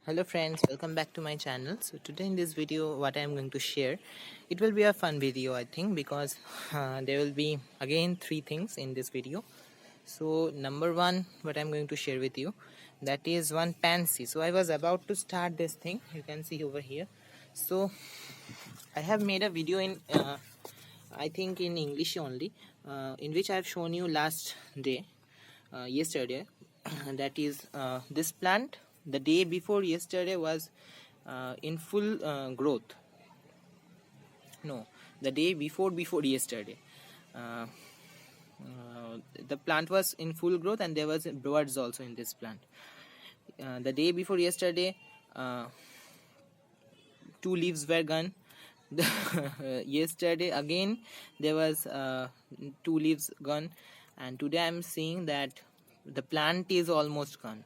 Hello friends, welcome back to my channel. So today in this video what I am going to share, it will be a fun video I think, because there will be again three things in this video. So number one, what I'm going to share with you, that is one pansy. So I was about to start this thing, you can see over here. So I have made a video in I think in English only, in which I have shown you last day, yesterday, that is this plant the day before yesterday was in full growth. No, the day before yesterday, uh, the plant was in full growth and there was birds also in this plant. The day before yesterday, uh, two leaves were gone. Yesterday again there was two leaves gone, and today I'm seeing that the plant is almost gone.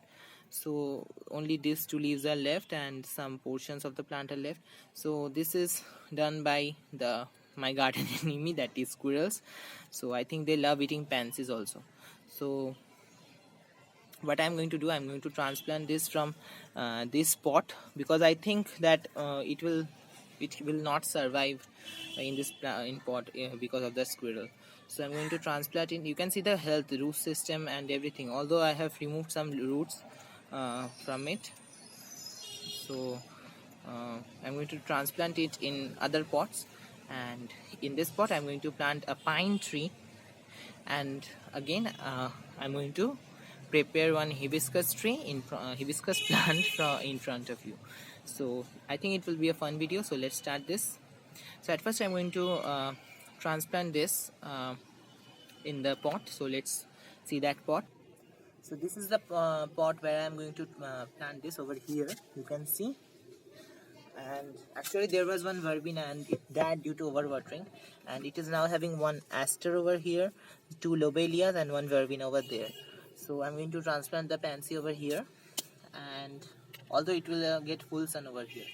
So only these two leaves are left and some portions of the plant are left. So this is done by the my garden enemy, that is squirrels. So I think they love eating pansies also. So what I'm going to do, I'm going to transplant this from this pot, because I think that it will not survive in this in pot because of the squirrel. So I'm going to transplant it. You can see the health, root system and everything, although I have removed some roots from it. So I'm going to transplant it in other pots, and in this pot I'm going to plant a pine tree, and again I'm going to prepare one hibiscus tree in hibiscus plant in front of you. So I think it will be a fun video, so let's start this. So at first I'm going to transplant this in the pot. So let's see that pot. So this is the pot where I'm going to plant this over here, you can see. And actually there was one verbena and it died due to overwatering, and it is now having one aster over here, two lobelias and one verbena over there. So I'm going to transplant the pansy over here, and although it will get full sun over here.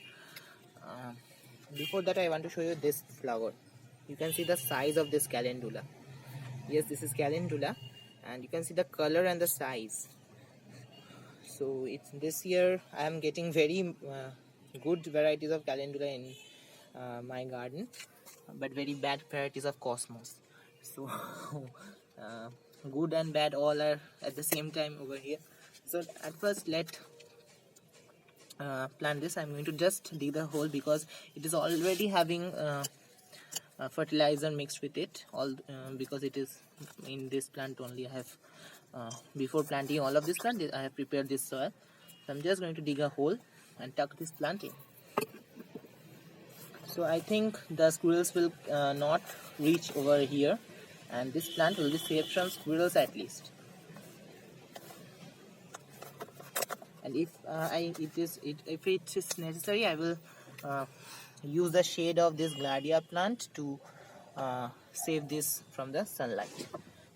Before that I want to show you this flower. You can see the size of this calendula. Yes, this is calendula, and you can see the color and the size. So it's this year I am getting very good varieties of calendula in my garden, but very bad varieties of cosmos. So uh, good and bad all are at the same time over here. So at first let plant this. I'm going to just dig the hole because it is already having fertilizer mixed with it, all because it is in this plant only. I have before planting all of this plant I have prepared this soil. So I'm just going to dig a hole and tuck this plant in. So I think the squirrels will not reach over here, and this plant will be saved from squirrels at least. And if if it is necessary, I will use the shade of this gladia plant to save this from the sunlight.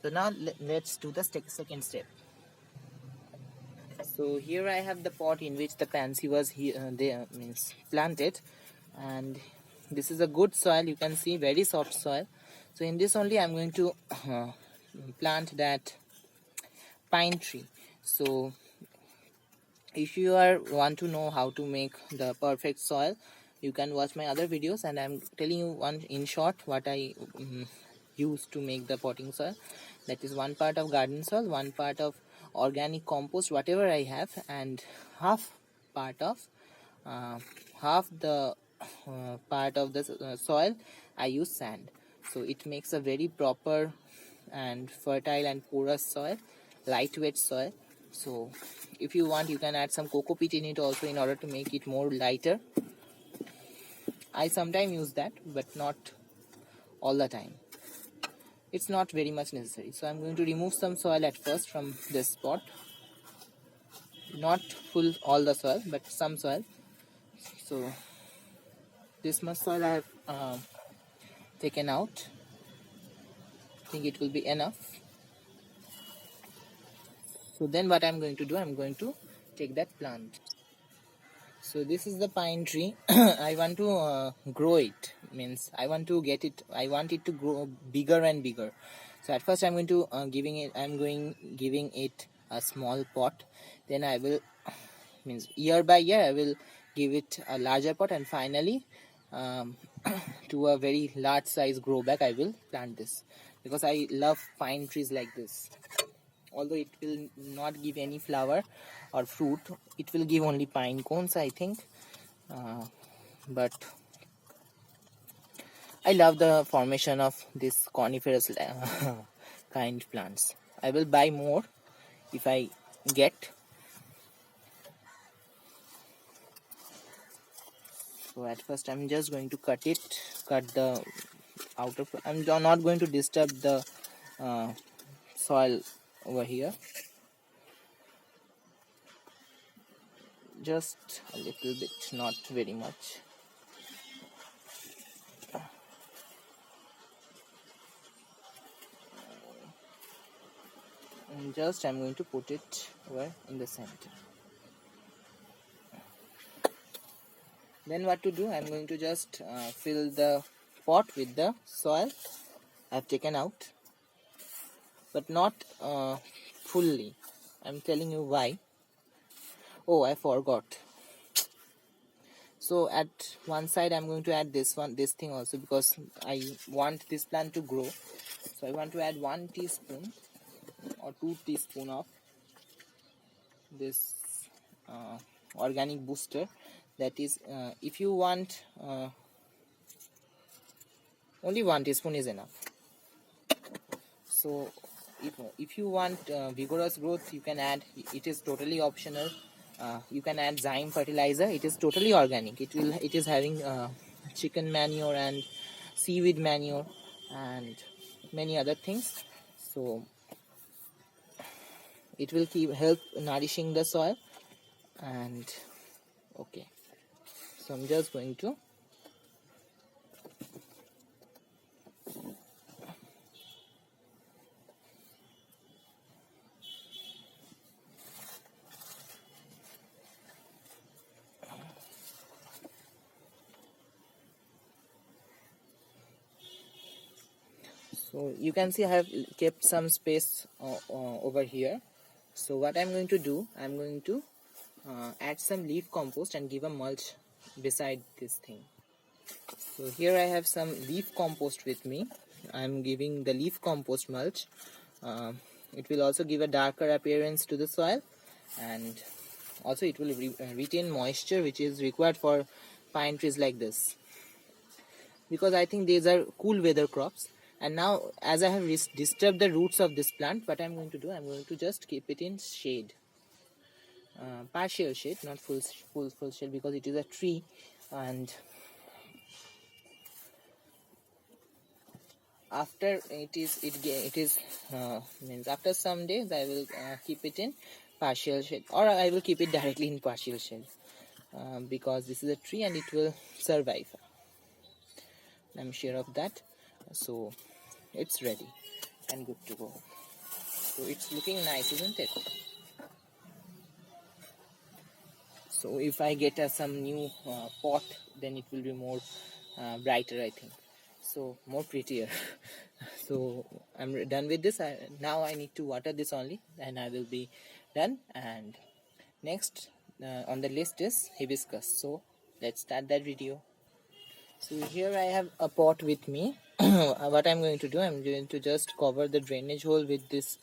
So now let's do the second step. So here I have the pot in which the pansy was there means planted, and this is a good soil, you can see, very soft soil. So in this only I'm going to plant that pine tree. So if you want to know how to make the perfect soil, you can watch my other videos, and I'm telling you one in short what I use to make the potting soil. That is 1 part of garden soil, 1 part of organic compost whatever I have, and half part of half the part of the soil I use sand. So it makes a very proper and fertile and porous soil, lightweight soil. So if you want, you can add some cocoa peat in it also in order to make it more lighter. I sometimes use that, but not all the time. It's not very much necessary. So I'm going to remove some soil at first from this pot. Not full all the soil, but some soil. So this much soil I have taken out. I think it will be enough. So then what I'm going to do, I'm going to take that plant. So this is the pine tree. I want to grow it, means I want to get it, I want it to grow bigger and bigger. So at first I'm going to giving it a small pot. Then I will means year by year I will give it a larger pot, and finally to a very large size grow bag I will plant this, because I love pine trees like this. Although it will not give any flower or fruit, it will give only pine cones, I think. But I love the formation of this coniferous kind plants. I will buy more if I get. So at first I'm just going to cut the outer. I'm not going to disturb the soil over here. Just a little bit, not very much. And just I'm going to put it over in the center. Then what to do? I'm going to just fill the pot with the soil I've taken out, but not fully. I'm telling you why. Oh, I forgot. So at one side I'm going to add this thing also, because I want this plant to grow. So I want to add 1 teaspoon or 2 teaspoon of this organic booster. That is, if you want, only 1 teaspoon is enough. So if you want vigorous growth, you can add. It is totally optional. You can add zyme fertilizer. It is totally organic. It is having chicken manure and seaweed manure and many other things. So it will help nourishing the soil. And okay, so I'm just going to so you can see I have kept some space over here. So what I'm going to do, I'm going to add some leaf compost and give a mulch beside this thing. So here I have some leaf compost with me. I'm giving the leaf compost mulch. It will also give a darker appearance to the soil, and also it will retain moisture, which is required for pine trees like this, because I think these are cool weather crops. And now, as I have disturbed the roots of this plant, what I'm going to do, I'm going to just keep it in shade, partial shade, not full shade, because it is a tree. And after means after some days I will keep it in partial shade, or I will keep it directly in partial shade, because this is a tree and it will survive. I'm sure of that. So it's ready and good to go. So it's looking nice, isn't it? So if I get some new pot, then it will be more brighter, I think. So more prettier. So I'm done with this. Now I need to water this only, and I will be done. And next on the list is hibiscus. So let's start that video. So here I have a pot with me. What I'm going to do, I'm going to just cover the drainage hole with this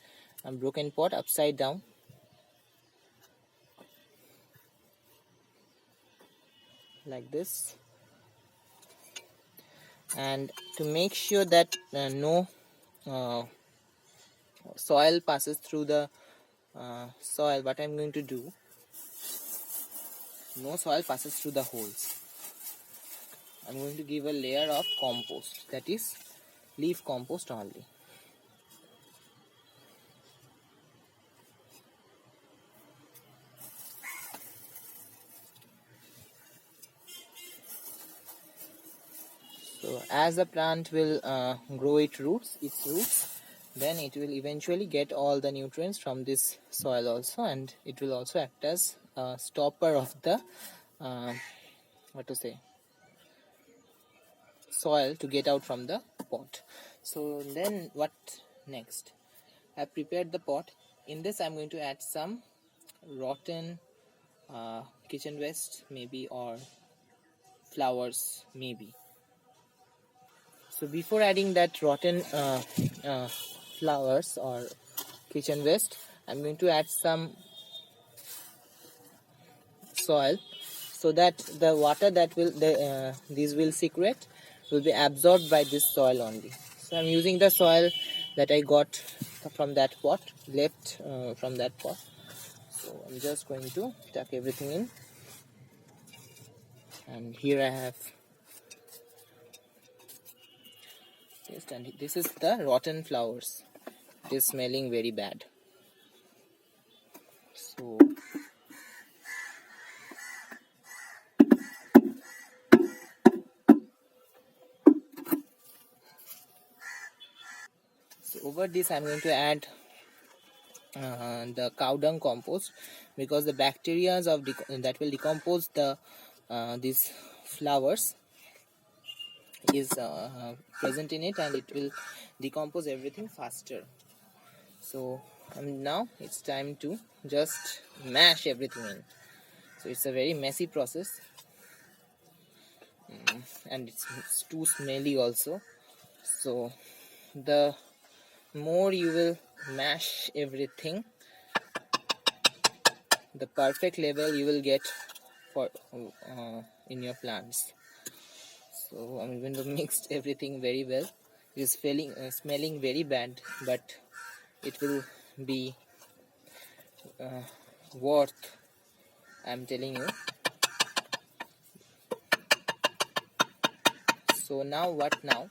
broken pot upside down. Like this. And to make sure that no soil passes through the soil, what I'm going to do, no soil passes through the holes. I'm going to give a layer of compost, that is leaf compost only. So as the plant will grow its roots, then it will eventually get all the nutrients from this soil also, and it will also act as a stopper of the soil to get out from the pot. So then what next? I prepared the pot. In this I'm going to add some rotten kitchen waste maybe, or flowers maybe. So before adding that rotten flowers or kitchen waste, I'm going to add some soil, so that the water that these will secrete will be absorbed by this soil only. So I'm using the soil that I got from that pot, left from that pot. So I'm just going to tuck everything in, and here I have this, and this is the rotten flowers. It is smelling very bad. So over this I'm going to add the cow dung compost, because the bacteria that will decompose the these flowers is present in it, and it will decompose everything faster. So now it's time to just mash everything in. So it's a very messy process, and it's too smelly also. So the more you will mash everything, the perfect level you will get for in your plants. So I'm going to mix everything very well. It is smelling very bad, but it will be worth, I'm telling you. So now what now?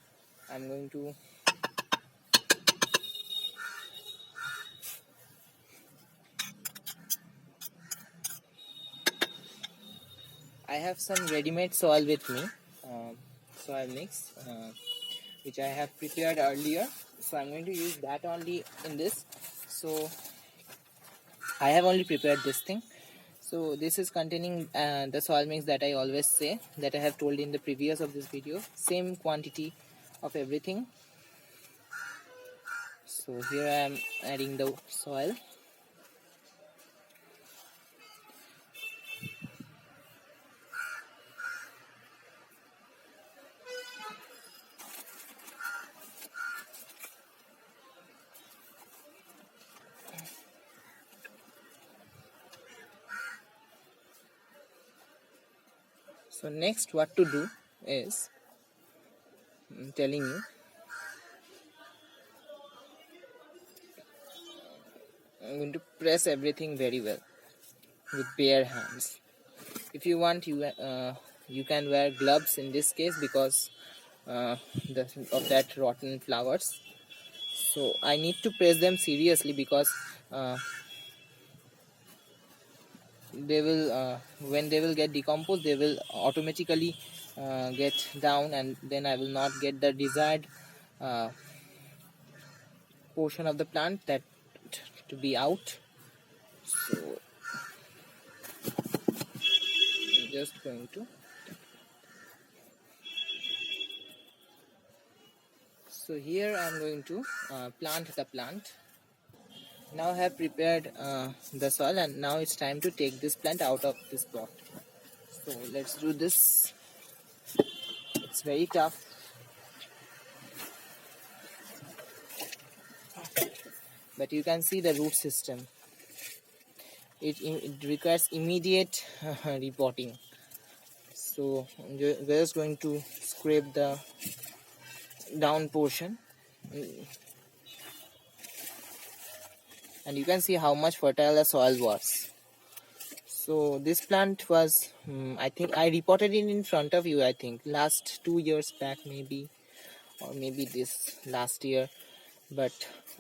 I'm going to I have some ready-made soil with me, soil mix, which I have prepared earlier. So I'm going to use that only in this. So I have only prepared this thing. So this is containing the soil mix that I always say, that I have told in the previous of this video. Same quantity of everything. So here I am adding the soil. So next what to do is, I'm telling you, I'm going to press everything very well with bare hands. If you want, you can wear gloves in this case, because of that rotten flowers. So I need to press them seriously, because they will when they will get decomposed, they will automatically get down, and then I will not get the desired uh, portion of the plant that to be out. So I'm just going to so here I'm going to plant the plant. Now I have prepared the soil, and now it's time to take this plant out of this pot. So let's do this. It's very tough, but you can see the root system. It requires immediate repotting. So we're just going to scrape the down portion, and you can see how much fertile the soil was. So this plant was, I think I reported it in front of you, I think last 2 years back maybe, or maybe this last year, but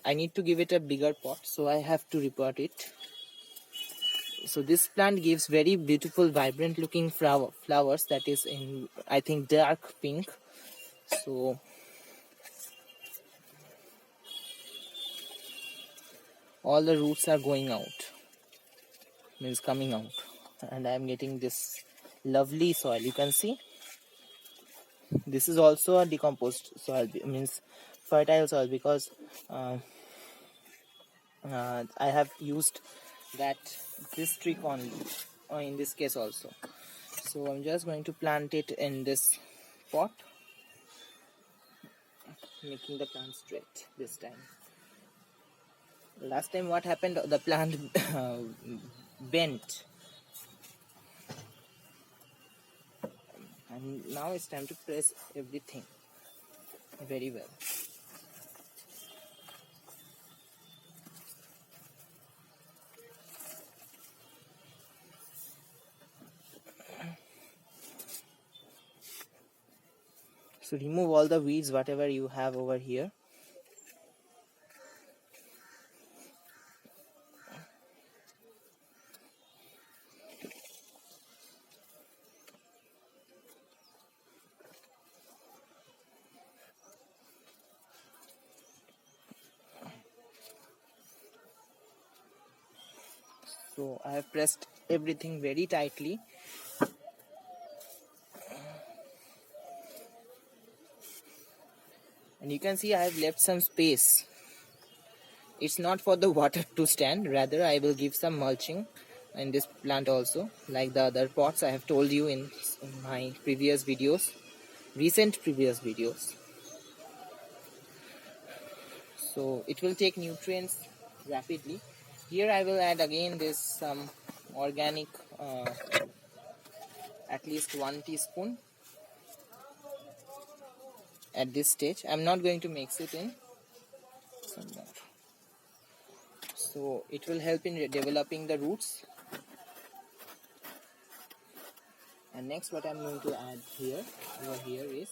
I need to give it a bigger pot, so I have to repot it. So this plant gives very beautiful vibrant looking flowers that is in, I think, dark pink. So all the roots are going out, means coming out, and I am getting this lovely soil. You can see this is also a decomposed soil, means fertile soil, because I have used this trick only. in this case also. So I'm just going to plant it in this pot, making the plant straight this time. Last time what happened, the plant bent, and now it's time to press everything very well. So remove all the weeds whatever you have over here. So I have pressed everything very tightly. And you can see I have left some space. It's not for the water to stand, rather I will give some mulching in this plant also, like the other pots I have told you in my previous videos, recent previous videos. So it will take nutrients rapidly. Here I will add again this some organic, at least 1 teaspoon at this stage. I'm not going to mix it in. Some more. So it will help in developing the roots. And next what I'm going to add here, over here, is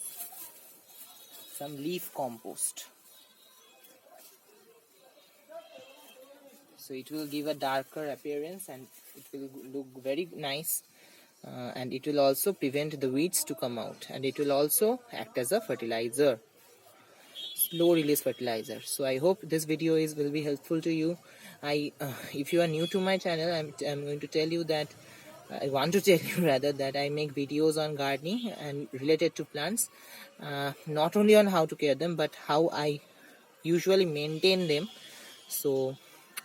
some leaf compost. So it will give a darker appearance and it will look very nice, and it will also prevent the weeds to come out, and it will also act as a fertilizer, slow release fertilizer. So I hope this video will be helpful to you. If you are new to my channel, I'm going to tell you that I want to tell you rather that I make videos on gardening and related to plants, not only on how to care them but how I usually maintain them. So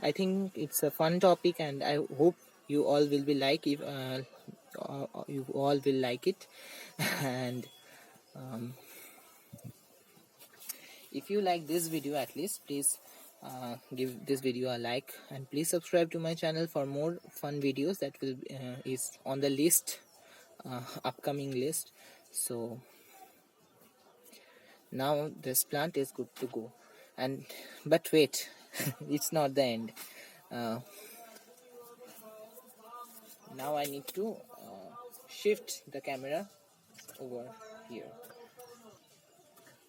I think it's a fun topic, and I hope you all will be like if you all will like it. And if you like this video, at least please give this video a like, and please subscribe to my channel for more fun videos that will is on the list, upcoming list. So now this plant is good to go, and but wait, it's not the end. Now I need to shift the camera over here.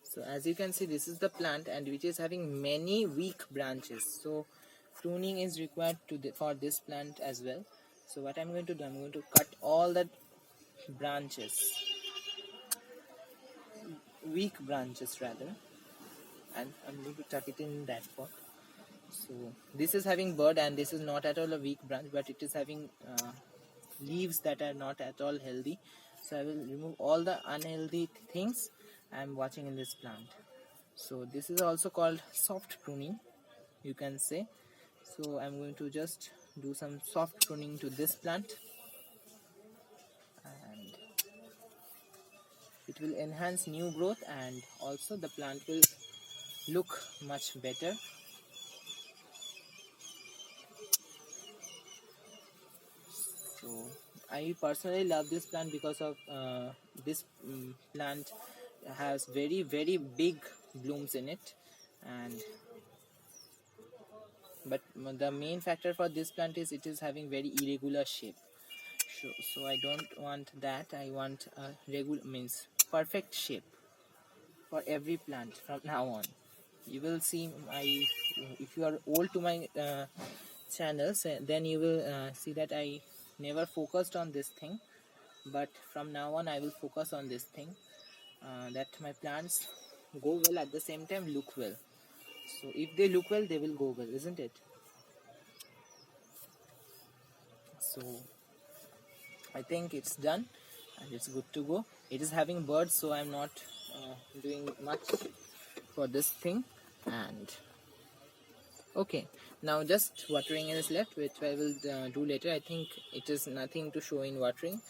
So as you can see, this is the plant, and which is having many weak branches. So pruning is required for this plant as well. So what I'm going to do, I'm going to cut all the branches, weak branches rather, and I'm going to tuck it in that pot. So this is having bud, and this is not at all a weak branch, but it is having leaves that are not at all healthy. So I will remove all the unhealthy things I'm watching in this plant. So this is also called soft pruning, you can say. So I'm going to just do some soft pruning to this plant, and it will enhance new growth, and also the plant will look much better. So I personally love this plant because of this plant has very big blooms in it, and but the main factor for this plant is it is having very irregular shape. So I don't want that. I want a perfect shape for every plant from now on. You will see if you are old to my channels, then you will see that I never focused on this thing, but from now on I will focus on this thing, that my plants go well, at the same time look well. So if they look well, they will go well, isn't it? So I think it's done and it's good to go. It is having birds, so I'm not doing much for this thing. And Okay, now just watering is left, which I will do later. I think it is nothing to show in watering.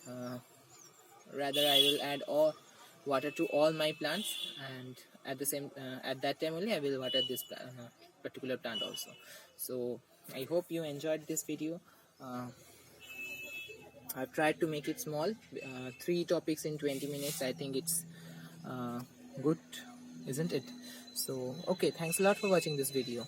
uh, Rather, I will add all water to all my plants, and at that time only I will water this particular plant also. So I hope you enjoyed this video. uh, I've tried to make it small, 3 topics in 20 minutes. I think it's uh, good, isn't it? So okay, thanks a lot for watching this video.